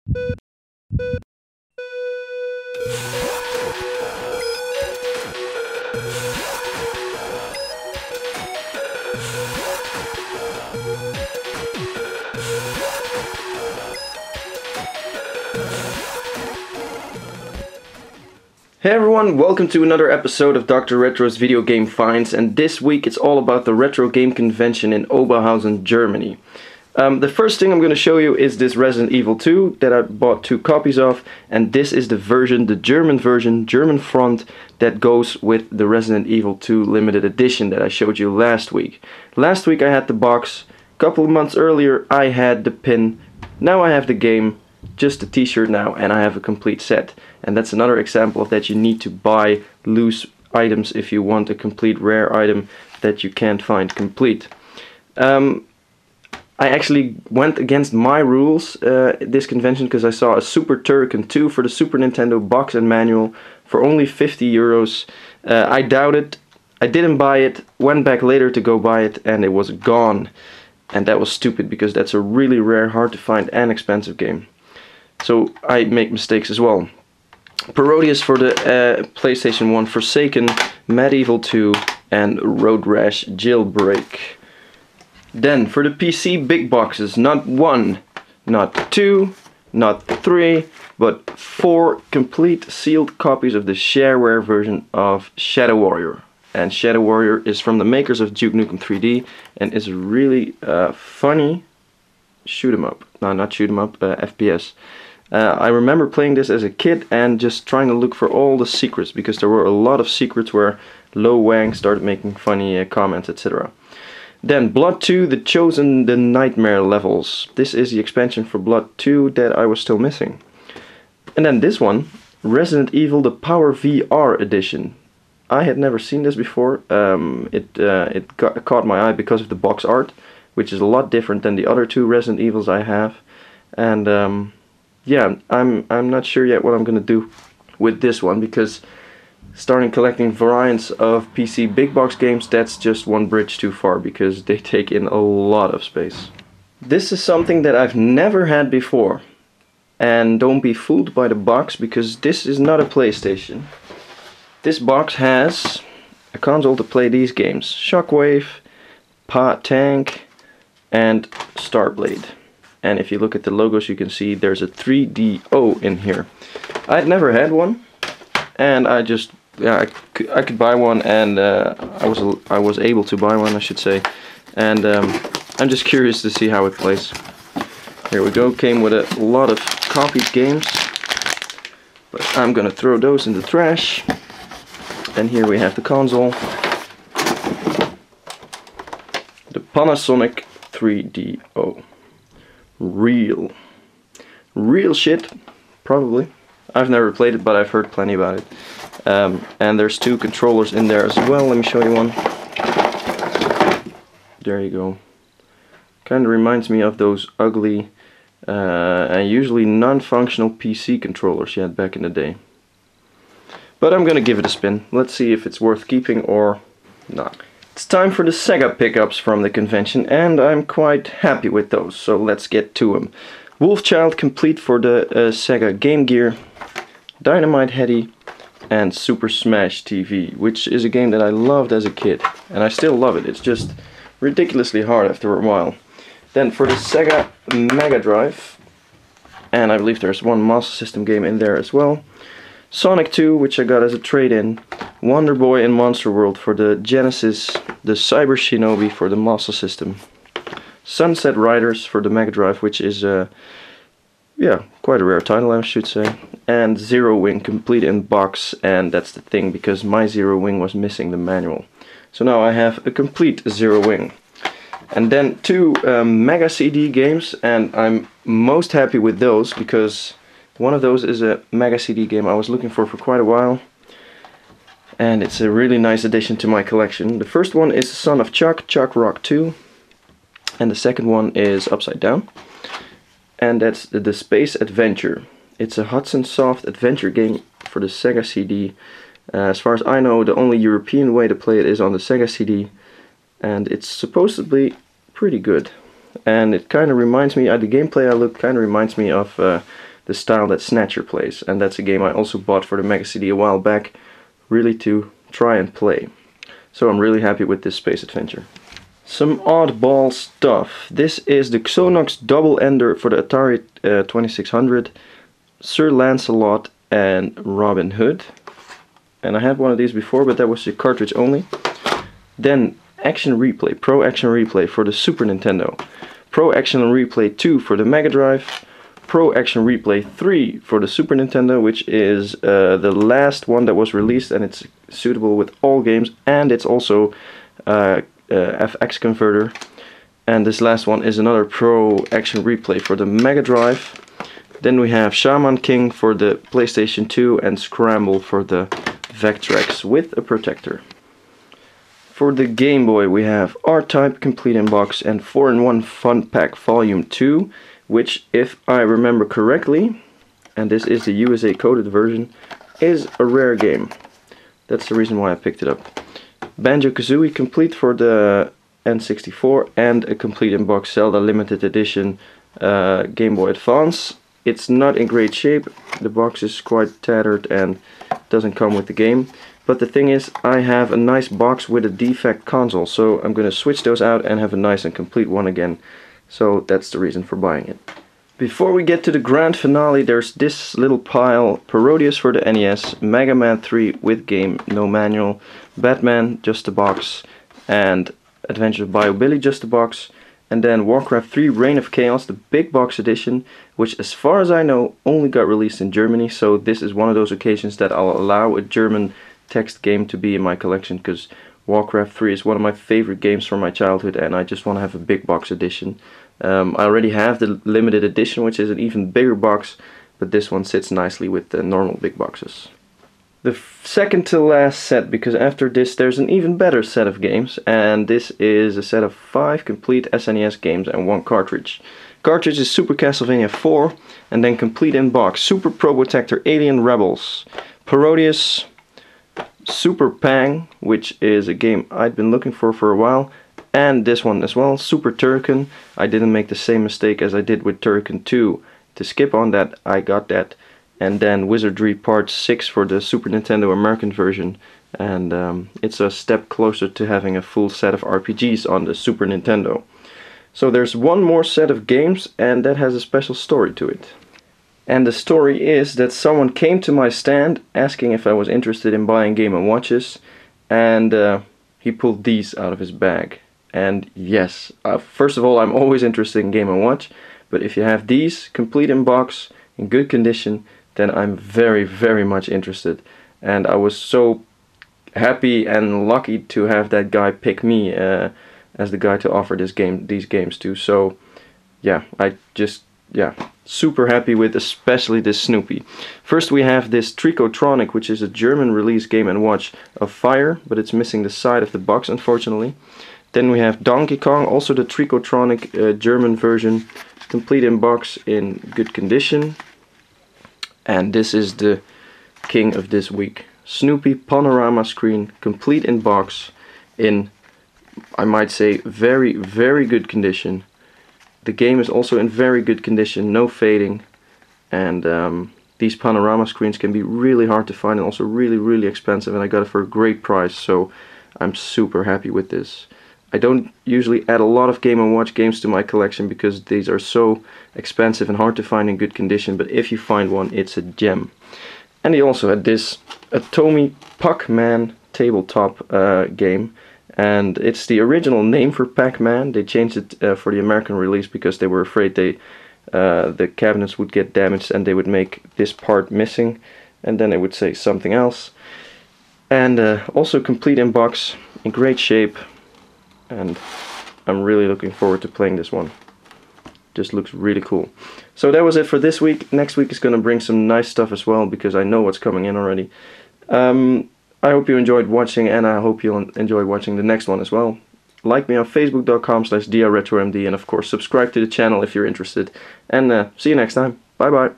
Hey everyone, welcome to another episode of Dr. Retro's Video Game Finds, and this week it's all about the retro game convention in Oberhausen, Germany. The first thing I'm going to show you is this Resident Evil 2 that I bought 2 copies of, and this is the German version, German front, that goes with the Resident Evil 2 limited edition that I showed you last week. Last week I had the box, a couple of months earlier I had the pin, now I have the game, just the t-shirt now, and I have a complete set. And that's another example of that you need to buy loose items if you want a complete rare item that you can't find complete. I actually went against my rules at this convention because I saw a Super Turrican 2 for the Super Nintendo box and manual for only 50 euros. I doubted, I didn't buy it, went back later to go buy it, and it was gone. And that was stupid because that's a really rare, hard to find and expensive game. So I make mistakes as well. Parodius for the PlayStation 1, Forsaken, Medieval 2 and Road Rash Jailbreak. Then for the PC big boxes, not 1, not 2, not 3, but 4 complete sealed copies of the shareware version of Shadow Warrior. And Shadow Warrior is from the makers of Duke Nukem 3D and is really funny shoot 'em up. No, not shoot 'em up, FPS. I remember playing this as a kid and just trying to look for all the secrets, because there were a lot of secrets where Lo Wang started making funny comments, etc. Then Blood 2, The Chosen, The Nightmare Levels. This is the expansion for Blood 2 that I was still missing. And then this one, Resident Evil The Power VR Edition. I had never seen this before. It caught my eye because of the box art, which is a lot different than the other 2 Resident Evils I have. And yeah, I'm not sure yet what I'm gonna do with this one, because starting collecting variants of PC big box games, that's just one bridge too far, because they take in a lot of space. This is something that I've never had before, and don't be fooled by the box, because this is not a PlayStation. This box has a console to play these games: Shockwave, Tank and Starblade. And if you look at the logos, you can see there's a 3DO in here. I'd never had one, and I just, yeah, I could buy one, and I was able to buy one, I should say. And I'm just curious to see how it plays. Here we go. Came with a lot of copied games, but I'm gonna throw those in the trash. And here we have the console, the Panasonic 3DO. Real shit, probably. I've never played it, but I've heard plenty about it. And there's 2 controllers in there as well. Let me show you one. There you go. Kind of reminds me of those ugly and usually non-functional PC controllers you had back in the day. But I'm gonna give it a spin. Let's see if it's worth keeping or not. It's time for the Sega Pickups from the convention, and I'm quite happy with those, so let's get to them. Wolfchild Complete for the Sega Game Gear, Dynamite Heady, and Super Smash TV, which is a game that I loved as a kid, and I still love it. It's just ridiculously hard after a while. Then for the Sega Mega Drive, and I believe there's one Master System game in there as well, Sonic 2, which I got as a trade-in, Wonder Boy and Monster World for the Genesis, the Cyber Shinobi for the Master System, Sunset Riders for the Mega Drive, which is yeah, quite a rare title, I should say, and Zero Wing Complete in box, and that's the thing, because my Zero Wing was missing the manual. So now I have a complete Zero Wing. And then 2 Mega CD games, and I'm most happy with those, because one of those is a Mega CD game I was looking for quite a while, and it's a really nice addition to my collection. The first one is Son of Chuck, Chuck Rock 2, and the second one is Upside Down, and that's the Space Adventure. It's a Hudson Soft adventure game for the Sega CD. As far as I know, the only European way to play it is on the Sega CD, and it's supposed to be pretty good. And it kind of reminds me, the gameplay I looked kind of reminds me of the style that Snatcher plays, and that's a game I also bought for the Mega CD a while back, really to try and play. So I'm really happy with this space adventure. Some oddball stuff. This is the Xonox Double Ender for the Atari 2600, Sir Lancelot and Robin Hood. And I had one of these before, but that was the cartridge only. Then Action Replay, Pro Action Replay for the Super Nintendo, Pro Action Replay 2 for the Mega Drive, Pro Action Replay 3 for the Super Nintendo, which is the last one that was released, and it's suitable with all games, and it's also FX converter. And this last one is another Pro Action Replay for the Mega Drive. Then we have Shaman King for the PlayStation 2 and Scramble for the Vectrex with a protector. For the Game Boy we have R-Type Complete in Box and 4-in-1 Fun Pack Volume 2, which, if I remember correctly, and this is the USA coded version, is a rare game. That's the reason why I picked it up. Banjo-Kazooie Complete for the N64 and a Complete in Box Zelda Limited Edition Game Boy Advance. It's not in great shape, the box is quite tattered and doesn't come with the game. But the thing is, I have a nice box with a defect console, so I'm going to switch those out and have a nice and complete one again. So that's the reason for buying it. Before we get to the grand finale, there's this little pile: Parodius for the NES, Mega Man 3 with game, no manual, Batman, just a box, and Adventures of Bio Billy, just a box, and then Warcraft 3 Reign of Chaos, the big box edition, which as far as I know only got released in Germany, so this is one of those occasions that I'll allow a German text game to be in my collection, because Warcraft 3 is one of my favorite games from my childhood and I just want to have a big box edition. I already have the limited edition, which is an even bigger box, but this one sits nicely with the normal big boxes. The second to last set, because after this there's an even better set of games, and this is a set of 5 complete SNES games and 1 cartridge. Cartridge is Super Castlevania 4, and then complete in box Super Probotector Alien Rebels, Parodius, Super Pang, which is a game I'd been looking for a while, and this one as well, Super Turrican. I didn't make the same mistake as I did with Turrican 2 to skip on that, I got that. And then Wizardry Part 6 for the Super Nintendo American version, and it's a step closer to having a full set of RPGs on the Super Nintendo. So there's one more set of games, and that has a special story to it. And the story is that someone came to my stand asking if I was interested in buying Game & Watches, and he pulled these out of his bag. And yes, first of all, I'm always interested in Game & Watch, but if you have these complete in box, in good condition, then I'm very, very much interested. And I was so happy and lucky to have that guy pick me as the guy to offer these games to. So yeah, super happy with especially this Snoopy. First we have this Tricotronic, which is a German release Game & Watch of Fire, but it's missing the side of the box unfortunately. Then we have Donkey Kong, also the Tricotronic German version, complete in box in good condition. And this is the king of this week, Snoopy Panorama Screen, complete in box in, I might say, very, very good condition. The game is also in very good condition, no fading, and these panorama screens can be really hard to find and also really, really expensive, and I got it for a great price, so I'm super happy with this. I don't usually add a lot of Game & Watch games to my collection because these are so expensive and hard to find in good condition, but if you find one, it's a gem. And he also had this Atomy Puck-Man tabletop game, and it's the original name for Pac-Man. They changed it for the American release because they were afraid the cabinets would get damaged and they would make this part missing, and then they would say something else. And also complete in box, in great shape. And I'm really looking forward to playing this one. Just looks really cool. So that was it for this week. Next week is going to bring some nice stuff as well, because I know what's coming in already. I hope you enjoyed watching, and I hope you'll enjoy watching the next one as well. Like me on facebook.com/drretromd, and of course subscribe to the channel if you're interested. And see you next time. Bye bye.